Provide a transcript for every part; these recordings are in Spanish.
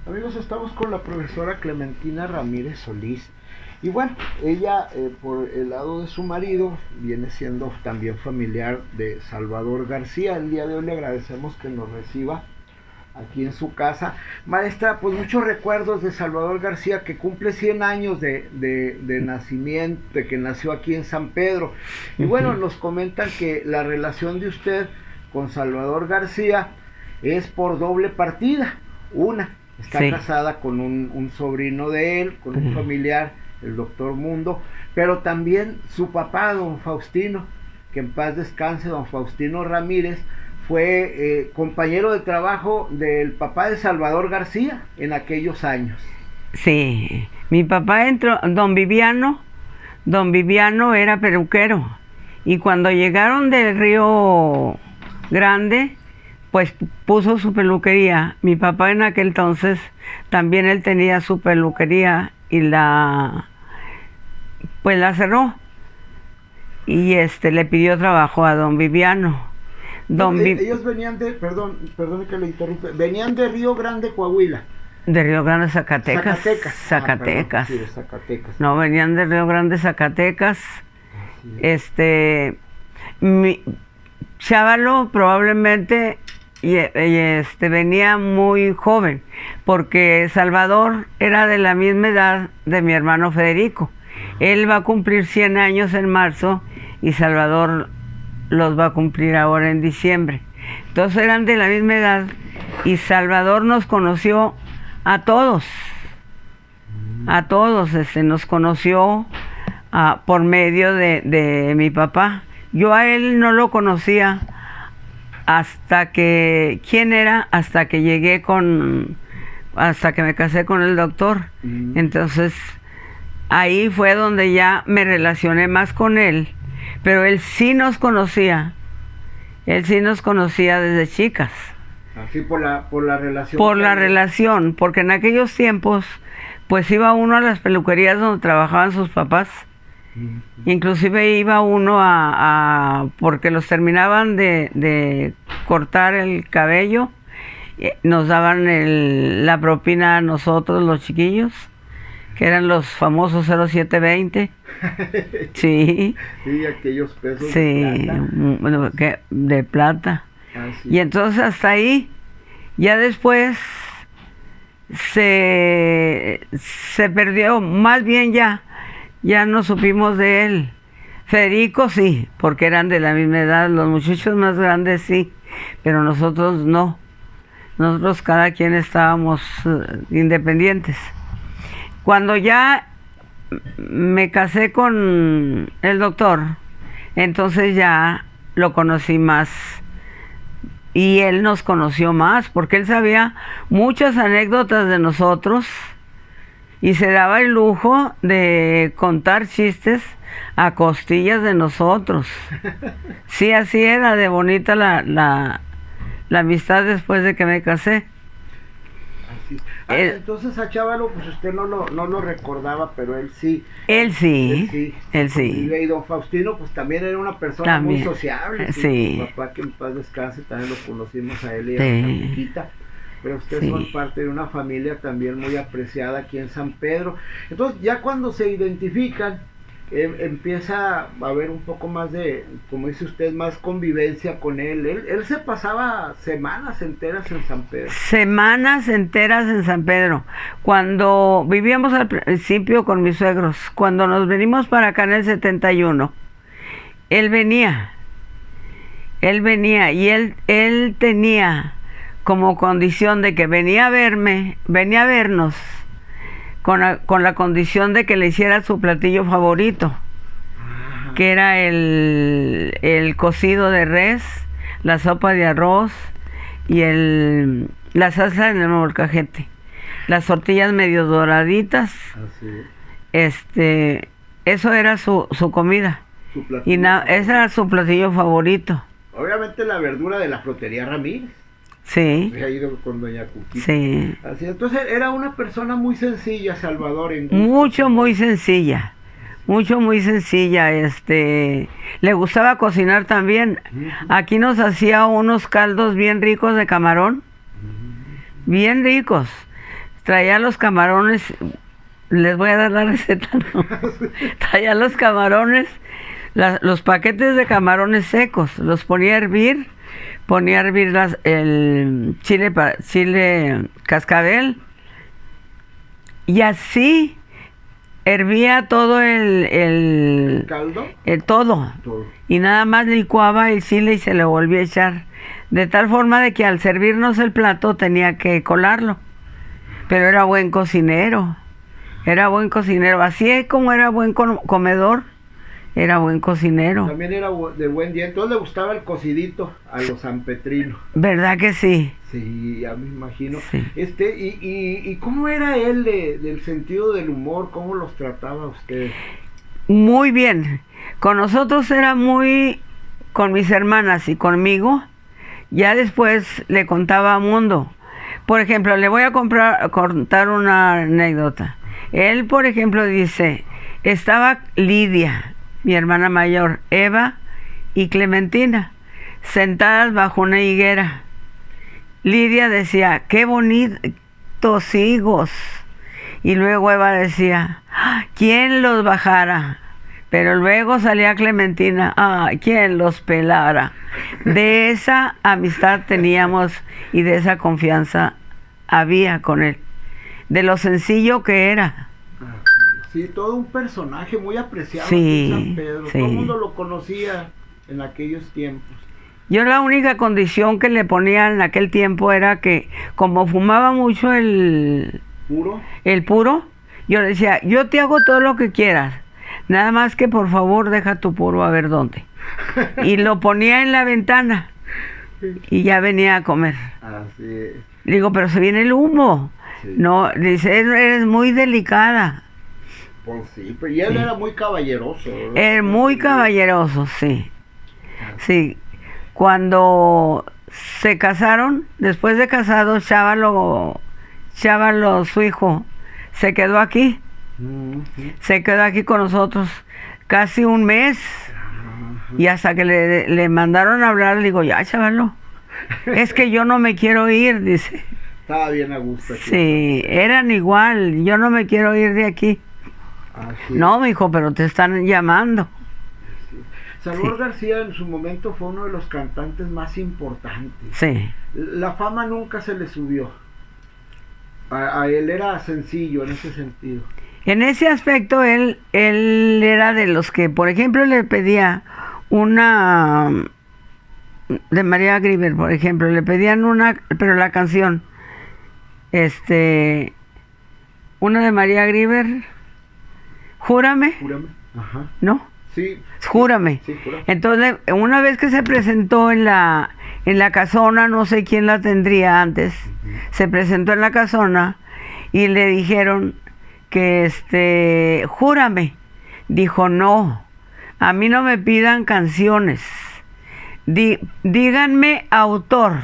Amigos, estamos con la profesora Clementina Ramírez Solís. Y bueno, ella por el lado de su marido viene siendo también familiar de Salvador García. El día de hoy le agradecemos que nos reciba aquí en su casa. Maestra, pues muchos recuerdos de Salvador García, que cumple 100 años de nacimiento, de que nació aquí en San Pedro. Y bueno, nos comentan que la relación de usted con Salvador García es por doble partida. Una, está Sí. casada con un sobrino de él, con un familiar, el doctor Mundo, pero también su papá, don Faustino, que en paz descanse, don Faustino Ramírez, fue compañero de trabajo del papá de Salvador García en aquellos años. Sí, mi papá entró, don Viviano era peluquero y cuando llegaron del Río Grande, pues puso su peluquería. Mi papá en aquel entonces también él tenía su peluquería y pues la cerró y le pidió trabajo a don Viviano. Bueno, ellos venían perdón que le interrumpe, venían de Río Grande, Coahuila. De Río Grande, Zacatecas. Zacatecas. Zacatecas. Perdón, sí, de Zacatecas. No, venían de Río Grande, Zacatecas. Mi Chávalo probablemente venía muy joven, porque Salvador era de la misma edad de mi hermano Federico. Él va a cumplir 100 años en marzo y Salvador los va a cumplir ahora en diciembre. Entonces eran de la misma edad y Salvador nos conoció a todos, nos conoció por medio de mi papá. Yo a él no lo conocía ¿quién era? Hasta que hasta que me casé con el doctor. Entonces, ahí fue donde ya me relacioné más con él, pero él sí nos conocía desde chicas. Así por la relación. Por la relación, porque en aquellos tiempos, pues iba uno a las peluquerías donde trabajaban sus papás. Inclusive iba uno porque los terminaban de cortar el cabello, nos daban la propina a nosotros, los chiquillos, que eran los famosos 0720. Sí. Sí, aquellos pesos sí, de plata. Bueno, de plata. Y entonces hasta ahí, ya después se perdió, más bien ya no supimos de él. Federico sí, porque eran de la misma edad, los muchachos más grandes sí, pero nosotros no. Nosotros cada quien estábamos independientes. Cuando ya me casé con el doctor, entonces ya lo conocí más y él nos conoció más, porque él sabía muchas anécdotas de nosotros y se daba el lujo de contar chistes a costillas de nosotros. Sí, así era de bonita la amistad después de que me casé. Así. Entonces a Chávalo, pues usted no lo recordaba, pero él sí. Él sí. Y don Faustino, pues también era una persona muy sociable. Sí. Su papá, que en paz descanse, también lo conocimos a él y a la Paquita. Pero ustedes son parte de una familia también muy apreciada aquí en San Pedro. Entonces, ya cuando se identifican, empieza a haber un poco más de, como dice usted, más convivencia con él. Él se pasaba semanas enteras en San Pedro. Semanas enteras en San Pedro. Cuando vivíamos al principio con mis suegros, cuando nos venimos para acá en el 71, él venía y él tenía como condición de que venía a vernos con la condición de que le hiciera su platillo favorito, que era el cocido de res, la sopa de arroz y la salsa en el molcajete, las tortillas medio doraditas. Así. Eso era su comida. Y ese era su platillo favorito. Obviamente la verdura de la frutería Ramírez. Sí. Había ido con doña Cuquita. Sí. Así, entonces era una persona muy sencilla, Salvador. Muy sencilla. Muy sencilla. Le gustaba cocinar también. Aquí nos hacía unos caldos bien ricos de camarón. Bien ricos. traía los camarones, les voy a dar la receta, ¿no? Traía los camarones, los paquetes de camarones secos, los ponía a hervir el chile cascabel, y así hervía todo el ¿Caldo? Todo, y nada más licuaba el chile y se lo volvía a echar, de tal forma de que al servirnos el plato tenía que colarlo. Pero era buen cocinero, así como era buen comedor, era buen cocinero. También era de buen día, entonces le gustaba el cocidito a los sanpetrinos. ¿Verdad que sí? Sí, ya me imagino. Sí. ¿Y cómo era él del sentido del humor? ¿Cómo los trataba usted? Muy bien. Con nosotros era con mis hermanas y conmigo. Ya después le contaba a Mundo. Por ejemplo, le voy a contar una anécdota. Él, por ejemplo, dice, estaba Lidia, mi hermana mayor, Eva y Clementina, sentadas bajo una higuera. Lidia decía, qué bonitos higos. Y luego Eva decía, ¿quién los bajara? Pero luego salía Clementina, ¿quién los pelara? De esa amistad teníamos y de esa confianza había con él, de lo sencillo que era. Sí, todo un personaje muy apreciado Sí, en San Pedro. sí. Todo el mundo lo conocía en aquellos tiempos. Yo la única condición que le ponía en aquel tiempo era que, como fumaba mucho el puro, yo le decía, yo te hago todo lo que quieras, nada más que por favor deja tu puro a ver dónde. Y lo ponía en la ventana y ya venía a comer. Así es. Le digo, pero se viene el humo. Sí. No, dice, eres muy delicada. Pues sí, pero y él era muy caballeroso, ¿verdad? Es muy caballeroso, sí. Sí. Cuando se casaron, después de casados, Chávalo, su hijo, se quedó aquí. Se quedó aquí con nosotros casi un mes. Y hasta que le mandaron a hablar, le digo, ya, Chávalo, es que yo no me quiero ir, dice. Estaba bien a gusto aquí. Sí, eran igual, yo no me quiero ir de aquí. Así No, mijo, pero te están llamando. Salvador Sí. García en su momento fue uno de los cantantes más importantes. Sí. La fama nunca se le subió. A él era sencillo en ese sentido. En ese aspecto, él era de los que, por ejemplo, le pedía una de María Grieber, por ejemplo, le pedían pero la canción, una de María Grieber, Júrame, Júrame. Ajá. ¿no? Sí. Júrame. Sí, júrame. Entonces, una vez que se presentó en la casona, no sé quién la tendría antes, se presentó en la casona y le dijeron que júrame. Dijo, no, a mí no me pidan canciones, díganme autor.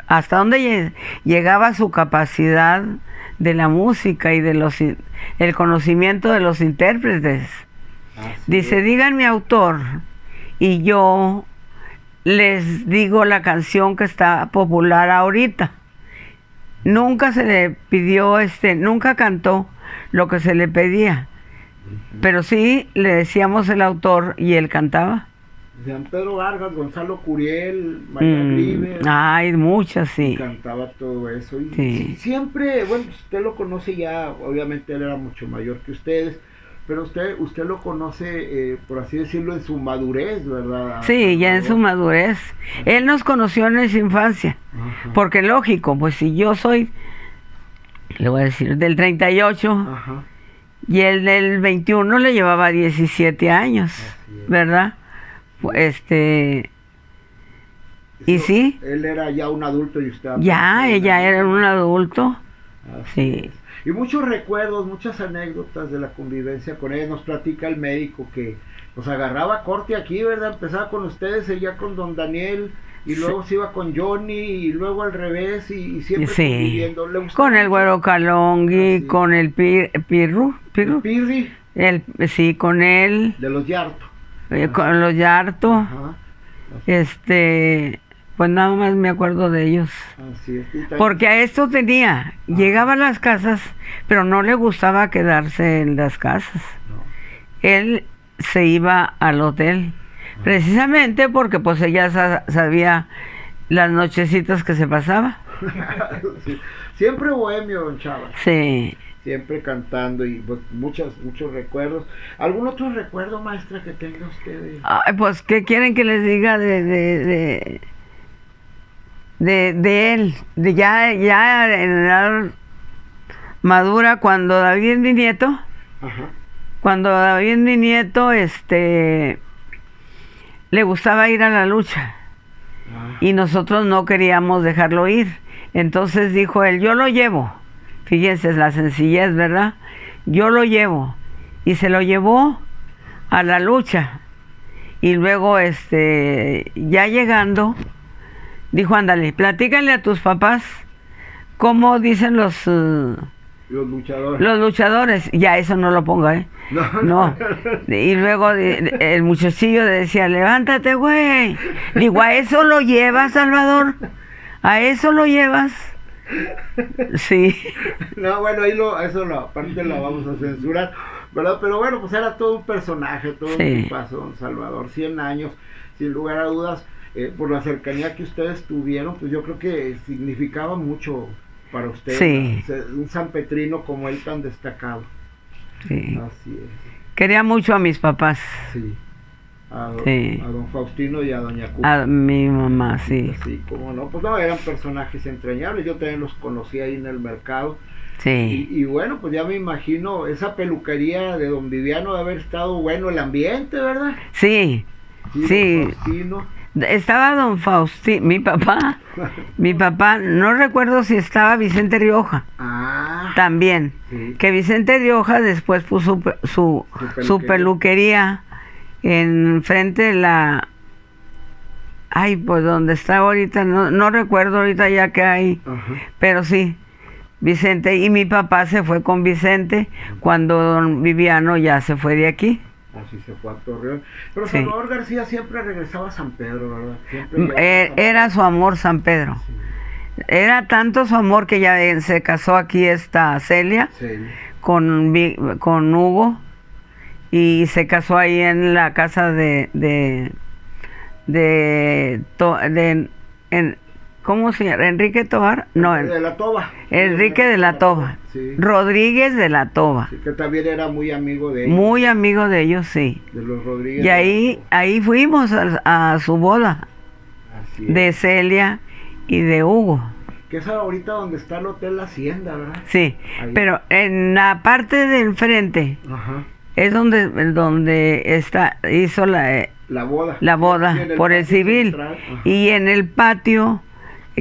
Hasta dónde llegaba su capacidad de la música y de el conocimiento de los intérpretes. Dice, díganme autor y yo les digo la canción que está popular ahorita. Nunca se le pidió, nunca cantó lo que se le pedía, pero sí le decíamos el autor y él cantaba. San Pedro Vargas, Gonzalo Curiel, María Grieber. Hay muchas, sí. Cantaba todo eso. Y Sí. siempre, bueno, usted lo conoce ya, obviamente él era mucho mayor que ustedes, pero usted lo conoce, por así decirlo, en su madurez, ¿verdad? Sí, ya en su madurez. Él nos conoció en su infancia. Ajá. Porque lógico, pues si yo soy, le voy a decir, del 38, Ajá. y él del 21 le llevaba 17 años, Así es. ¿verdad? Y sí, Él era ya un adulto y usted... ya, ella era un adulto. Así Sí. es. Y muchos recuerdos, muchas anécdotas de la convivencia con ella. Nos platica el médico que pues agarraba corte aquí, ¿verdad? Empezaba con ustedes, ella con don Daniel, y luego se iba con Johnny, y luego al revés, y siempre Sí. conviviendo. ¿Le gustaba Con el mucho? Güero Calongui, Así. con el Pirru, El Pirri sí, con él, de los Yarto. con los Yarto, Ajá. pues nada más me acuerdo de ellos. Así es. Y también- Porque a esto tenía, llegaba a las casas, pero no le gustaba quedarse en las casas. no. Él se iba al hotel, precisamente porque pues ella sabía las nochecitas que se pasaba. Sí. Siempre bohemio, don Chava. Sí. Siempre cantando y pues, muchos recuerdos. ¿Algún otro recuerdo, maestra, que tenga usted? Ay, pues, ¿qué quieren que les diga de él? Ya en edad madura, cuando David, mi nieto, Ajá. le gustaba ir a la lucha Ah, y nosotros no queríamos dejarlo ir. Entonces dijo él, yo lo llevo. Fíjense la sencillez, ¿verdad? Yo lo llevo. Y se lo llevó a la lucha. Y luego, ya llegando, dijo, ándale, platícale a tus papás cómo dicen los luchadores. luchadores. Ya eso no lo ponga, ¿eh? No. Y luego el muchachillo decía, levántate, güey. Digo, ¿a eso lo llevas, Salvador? ¿A eso lo llevas? Sí. No, bueno, ahí aparte la vamos a censurar, ¿verdad? Pero bueno, pues era todo un personaje, todo Sí. un tipazo, don Salvador, 100 años, sin lugar a dudas, por la cercanía que ustedes tuvieron, pues yo creo que significaba mucho para ustedes, Sí. un sanpetrino como él tan destacado. Sí. Así es, Quería mucho a mis papás, sí. Sí. A don Faustino y a doña Cuca. a mi mamá, sí. Sí, cómo no, pues no, eran personajes entrañables, yo también los conocí ahí en el mercado. Sí. Y bueno, pues ya me imagino esa peluquería de don Viviano de haber estado bueno el ambiente, ¿verdad? Sí. Sí. Sí. Don Faustino. Estaba don Faustino, mi papá, no recuerdo si estaba Vicente Rioja, Ah, también. sí. Que Vicente Rioja después puso su peluquería en frente de la... Ay, pues donde está ahorita, no recuerdo ahorita ya que hay, Ajá. pero sí, Vicente, y mi papá se fue con Vicente cuando don Viviano ya se fue de aquí. Así se fue a Torreón. Pero Sí. Salvador García siempre regresaba a San Pedro, ¿verdad? Siempre llegaba a San Era su amor San Pedro. Sí. Era tanto su amor que ya se casó aquí esta Celia Sí. con Hugo y se casó ahí en la casa ¿cómo se llama? Enrique Tobar, no, De la Toba. Enrique de la Toba, Sí. Rodríguez de la Toba, Sí, que también era muy amigo de ellos, muy amigo de ellos, sí. de los Rodríguez. Y de la ahí Toba. fuimos a su boda Así es. de Celia y de Hugo. Que es ahorita donde está el Hotel La Hacienda, ¿verdad? Sí, Ahí. pero en la parte de enfrente Ajá. es donde hizo La boda. la boda Sí, en por el patio civil. central. Ajá. Y en el patio,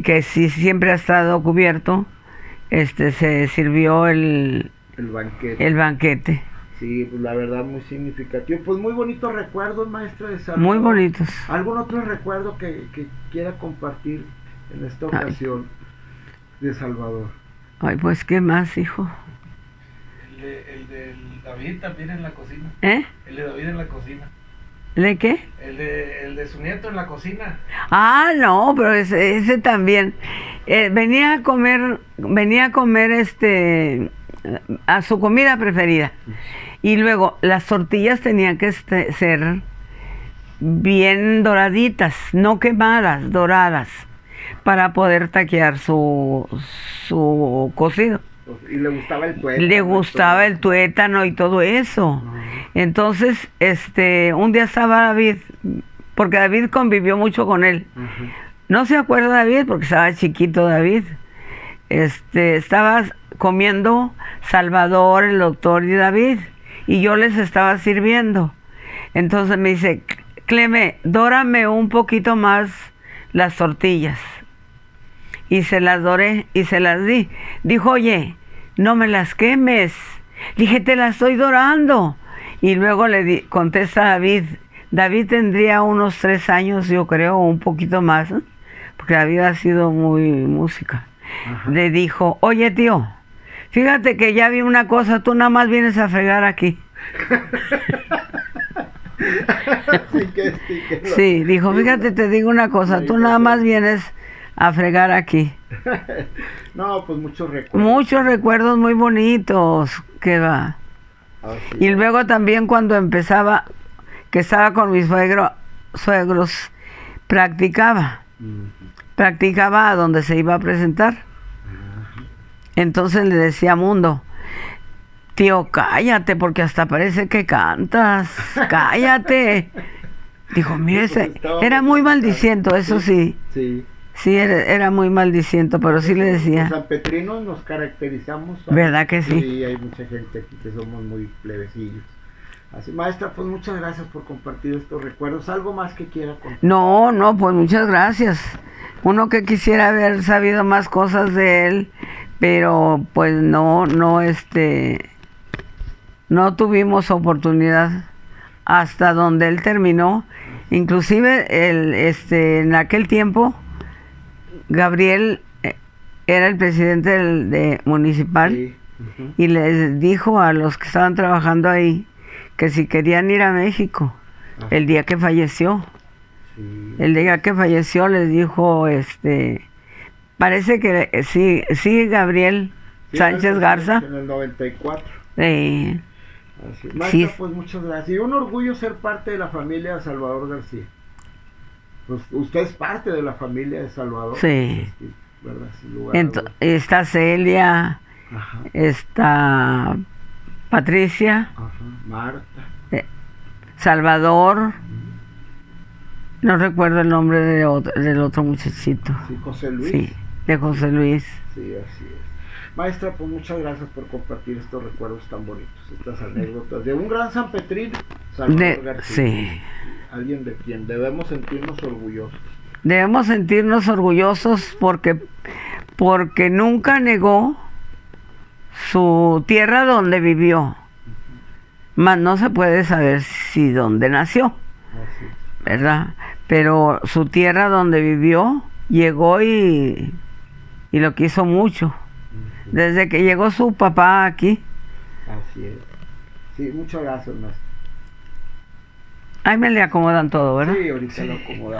que sí siempre ha estado cubierto, se sirvió el El banquete. banquete. Sí, pues la verdad muy significativo. Pues muy bonitos recuerdos, maestra de Salvador. Muy bonitos. ¿Algún otro recuerdo que quiera compartir en esta ocasión de Salvador? Ay, pues, ¿qué más, hijo? El de David también en la cocina. ¿Eh? El de David en la cocina. ¿De qué? El de su nieto en la cocina. Ah, no, pero ese también. Venía a comer a su comida preferida. Y luego las tortillas tenían que ser bien doraditas, no quemadas, doradas, para poder taquear su cocido. Y le gustaba el tuétano. Le gustaba el tuétano y todo eso. Entonces, un día estaba David, porque David convivió mucho con él. Ajá. No se acuerda David, porque estaba chiquito David. Estaba comiendo Salvador, el doctor y David, y yo les estaba sirviendo. Entonces me dice, Cleme, dórame un poquito más las tortillas. Y se las doré y se las di. Dijo, oye, no me las quemes. Dije, te las estoy dorando. Y luego contesta David. David tendría unos 3 años, yo creo, o un poquito más, ¿eh? Porque David ha sido muy música. Ajá. Le dijo, oye tío, fíjate que ya vi una cosa, tú nada más vienes a fregar aquí. Sí, dijo, fíjate, te digo una cosa, tú nada más vienes a fregar aquí. No, pues muchos recuerdos. Muchos recuerdos muy bonitos, que va. Así Y es. luego también cuando empezaba, que estaba con mis suegros, practicaba a donde se iba a presentar. Entonces le decía a Mundo, tío, cállate, porque hasta parece que cantas, cállate. Dijo, mire, era muy maldiciento, eso sí. Sí. Sí, era muy maldiciento, pero sí le decía. Los sanpetrinos nos caracterizamos. ¿Verdad que sí? Sí, hay mucha gente aquí que somos muy plebecillos. Así, maestra, pues muchas gracias por compartir estos recuerdos. ¿Algo más que quiera contar? No, pues muchas gracias. Uno que quisiera haber sabido más cosas de él, pero pues no tuvimos oportunidad hasta donde él terminó. Inclusive en aquel tiempo Gabriel era el presidente de municipal. Sí. Y les dijo a los que estaban trabajando ahí que si querían ir a México el día que falleció. Sí. El día que falleció les dijo, parece que sí, Gabriel Sí, Sánchez Garza. En el 94. Sí. Así. Maestra, Sí. pues muchas gracias. Y un orgullo ser parte de la familia de Salvador García. Pues usted es parte de la familia de Salvador. Sí. Sí, ¿verdad? Sin lugar a dudas. Está Celia, Ajá. está Patricia, Ajá. Marta. Salvador, no recuerdo el nombre del otro muchachito. Sí, José Luis. Sí, de José Luis. Sí, así es. Maestra, pues muchas gracias por compartir estos recuerdos tan bonitos, estas anécdotas de un gran sanpetrino, Salvador García. Sí. Alguien de quien debemos sentirnos orgullosos. Debemos sentirnos orgullosos porque nunca negó su tierra donde vivió. Mas no se puede saber si dónde nació, Así es. ¿verdad? Pero su tierra donde vivió, llegó y lo quiso mucho. Desde que llegó su papá aquí. Así es. Sí, muchas gracias, maestra. Ahí me le acomodan todo, ¿verdad? Sí, ahorita lo acomodamos.